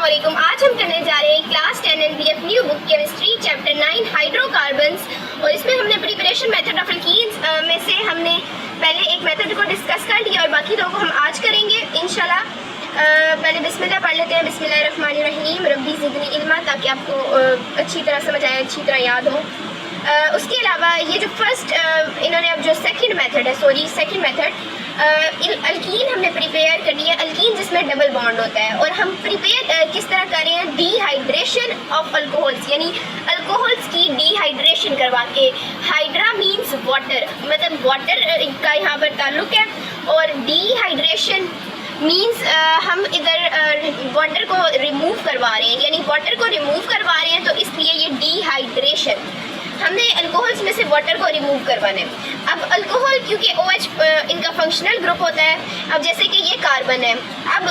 अस्सलामुअलैकुम। आज हम करने जा रहे हैं class 10 NBF new book chemistry chapter 9 hydrocarbons, और इसमें हमने प्रिपरेशन मेथड ऑफ एल्कीन्स में से हमने पहले एक मेथड को डिस्कस कर लिया और बाकी दो को हम आज करेंगे इंशाल्लाह। पहले बिस्मिल्लाह पढ़ लेते हैं। बिस्मिल्लाहिर्रहमानिर्रहीम रब्बी ज़िदनी इल्मा, ताकि आपको अच्छी तरह समझ आए, अच्छी तरह याद हो। उसके अलावा ये जो फर्स्ट इन्होंने अब जो सेकंड मेथड अल्कीन हमने प्रिपेयर करनी है, अल्कीन जिसमें डबल बॉन्ड होता है, और हम प्रिपेयर किस तरह कर रहे हैं, डिहाइड्रेशन ऑफ अल्कोहल्स, यानी अल्कोहल्स की डिहाइड्रेशन करवा के। हाइड्रा मीन्स वाटर, मतलब वाटर का यहाँ पर ताल्लुक है, और डिहाइड्रेशन मीन्स हम इधर वाटर को रिमूव करवा रहे हैं, यानी वाटर को रिमूव करवा रहे हैं, तो इसलिए ये डिहाइड्रेशन, हमने अल्कोहल्स में से वाटर को रिमूव करवाना है। अब अल्कोहल क्योंकि OH इनका फंक्शनल ग्रुप होता है, अब जैसे कि ये कार्बन है, अब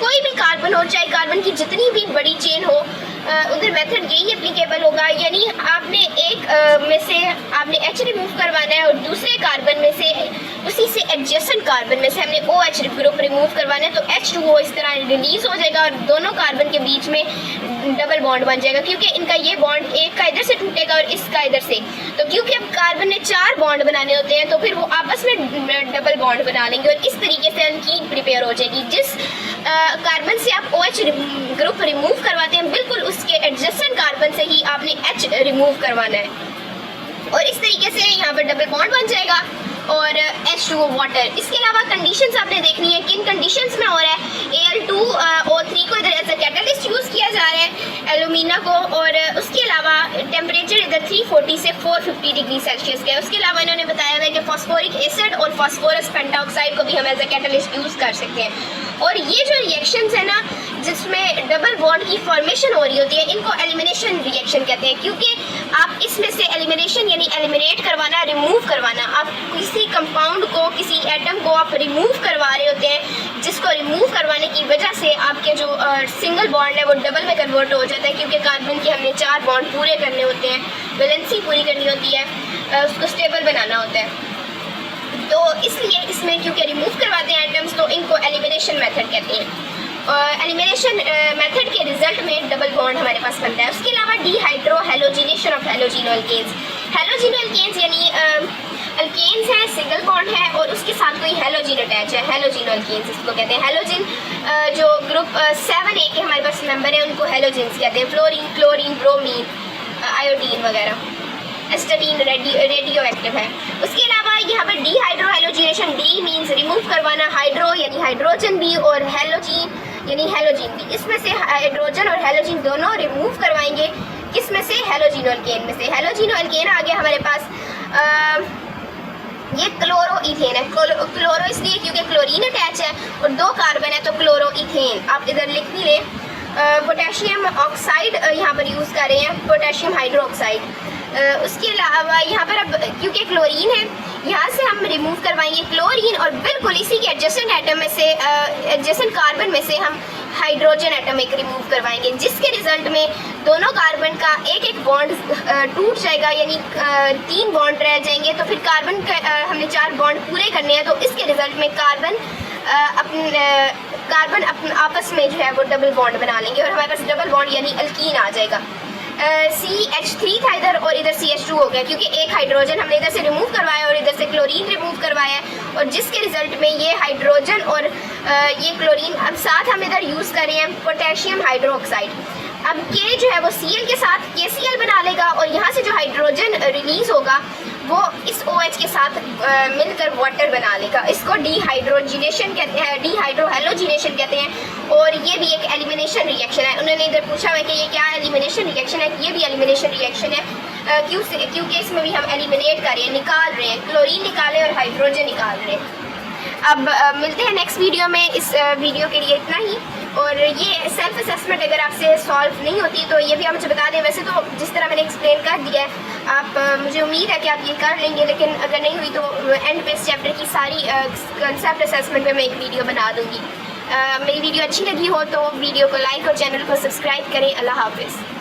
कोई भी कार्बन हो, चाहे कार्बन की जितनी भी बड़ी चेन हो, उधर मेथड यही एप्लीकेबल होगा, यानी आपने एक में से आपने H रिमूव करवाना है और दूसरे कार्बन में से, उसी से एडजेसेंट कार्बन में से हमने OH ग्रुप रिमूव करवाना है, तो H2O इस तरह रिलीज हो जाएगा और दोनों कार्बन के बीच में डबल बॉन्ड बन जाएगा, क्योंकि इनका ये बॉन्ड एक का इधर से टूटेगा और इसका इधर से। तो क्योंकि अब कार्बन ने 4 बॉन्ड बनाने होते हैं, तो फिर वो आपस में डबल बॉन्ड बना लेंगे और इस तरीके से अल्कीन प्रिपेयर हो जाएगी। जिस कार्बन से आप OH ग्रुप रिमूव करवाते हैं, बिल्कुल उसके एडजेसेंट कार्बन से ही आपने H रिमूव करवाना है, और इस तरीके से यहाँ पर डबल बॉन्ड बन जाएगा और H2O वाटर। इसके अलावा कंडीशंस आपने देखनी है, किन कंडीशंस में हो रहा है। Al2O3 को इधर एज अ कैटलिस्ट यूज़ किया जा रहा है, एल्यूमिना को, और उसके अलावा टेम्परेचर इधर 340 से 450 डिग्री सेल्सियस का है। उसके अलावा इन्होंने बताया है कि फॉस्फोरिक एसिड और फॉस्फोरस पेंटाऑक्साइड को भी हम एज अ कैटलिस्ट यूज़ कर सकते हैं। और ये जो रिएक्शंस है ना, जिसमें डबल बॉन्ड की फॉर्मेशन हो रही होती है, इनको एलिमिनेशन रिएक्शन कहते हैं, क्योंकि आप इसमें से एलिमिनेशन यानी एलिमिनेट करवाना, रिमूव करवाना, आप किसी कंपाउंड को, किसी एटम को आप रिमूव करवा रहे होते हैं, जिसको रिमूव करवाने की वजह से आपके जो सिंगल बॉन्ड है वो डबल में कन्वर्ट हो जाता है, क्योंकि कार्बन के हमने 4 बॉन्ड पूरे करने होते हैं, बैलेंसी पूरी करनी होती है, उसको स्टेबल बनाना होता है। तो इसलिए इसमें क्योंकि रिमूव करवाते हैं एटम्स, तो इनको एलिमिनेशन मेथड कहते हैं। एलिमिनेशन मेथड के रिजल्ट में डबल बॉन्ड हमारे पास बनता है। उसके अलावा dehydrohalogenation of halogeno alkanes. Halogeno alkanes यानी अल्केन्स हैं, सिंगल बॉन्ड है और उसके साथ कोई हैलोजिन अटैच है, हैलोजिनो अल्केन्स इसको कहते हैं। हैलोजिन जो ग्रुप 7A के हमारे पास मेंबर हैं, उनको हैलोजिन्स कहते हैं। फ्लोरीन, क्लोरीन, ब्रोमीन, आयोडीन वगैरह, एस्टाडीन रेडियो एक्टिव है। उसके अलावा यहाँ पर dehydro halogenation, D means remove करवाना, हाइड्रो यानी हाइड्रोजन भी, और हैलोजिन यानी हैलोजिन भी। इसमें से हाइड्रोजन और हैलोजिन दोनों रिमूव करवाएंगे, किसमें से, हैलोजिनो अल्केन में से। हैलोजिनो अल्केन आ गया हमारे पास, ये क्लोरो इथेन है। क्लोरो इसलिए क्योंकि क्लोरीन अटैच है और 2 कार्बन है, तो क्लोरो इथेन आप इधर लिख भी लें। पोटेशियम ऑक्साइड यहाँ पर यूज़ कर रहे हैं, पोटेशियम हाइड्रोक्साइड। उसके अलावा यहाँ पर अब क्योंकि क्लोरीन है, यहाँ से हम रिमूव करवाएंगे क्लोरीन, और बिल्कुल इसी के एडजेसेंट एटम में से, एडजेसेंट कार्बन में से हम हाइड्रोजन एटम एक रिमूव करवाएंगे, जिसके रिजल्ट में दोनों कार्बन का एक बॉन्ड टूट जाएगा, यानी 3 बॉन्ड रह जाएंगे। तो फिर कार्बन का हमने 4 बॉन्ड पूरे करने हैं, तो इसके रिजल्ट में कार्बन अपने आपस में जो है वो डबल बॉन्ड बना लेंगे और हमारे पास डबल बॉन्ड यानी अल्कीन आ जाएगा। CH3 था इधर और इधर CH2 हो गया, क्योंकि एक हाइड्रोजन हमने इधर से रिमूव करवाया और इधर से क्लोरीन रिमूव करवाया, और जिसके रिजल्ट में ये हाइड्रोजन और ये क्लोरीन अब साथ हम इधर यूज़ कर रहे हैं पोटेशियम हाइड्रोक्साइड। अब के जो है वो Cl के साथ KCl बना लेगा, और यहाँ से जो हाइड्रोजन रिलीज होगा वो इस OH के साथ मिलकर वाटर बना लेगा। इसको डिहाइड्रोजिनेशन कहते हैं, डिहाइड्रो हैलोजिनेशन कहते हैं, और ये भी एक एलिमिनेशन रिएक्शन है। उन्होंने इधर पूछा हुआ कि ये क्या एलिमिनेशन रिएक्शन है, ये भी एलिमिनेशन रिएक्शन है, क्योंकि इसमें भी हम एलिमिनेट कर रहे हैं, निकाल रहे हैं, क्लोरीन निकाले और हाइड्रोजन निकाल रहे हैं। अब मिलते हैं नेक्स्ट वीडियो में। इस वीडियो के लिए इतना ही, और ये सेल्फ असेसमेंट अगर आपसे सॉल्व नहीं होती तो ये भी आप मुझे बता दें। वैसे तो जिस तरह मैंने एक्सप्लेन कर दिया है, आप मुझे उम्मीद है कि आप ये कर लेंगे, लेकिन अगर नहीं हुई तो एंड पे इस चैप्टर की सारी कंसेप्ट असेसमेंट पे मैं एक वीडियो बना दूँगी। मेरी वीडियो अच्छी लगी हो तो वीडियो को लाइक और चैनल को सब्सक्राइब करें। अल्लाह हाफिज़।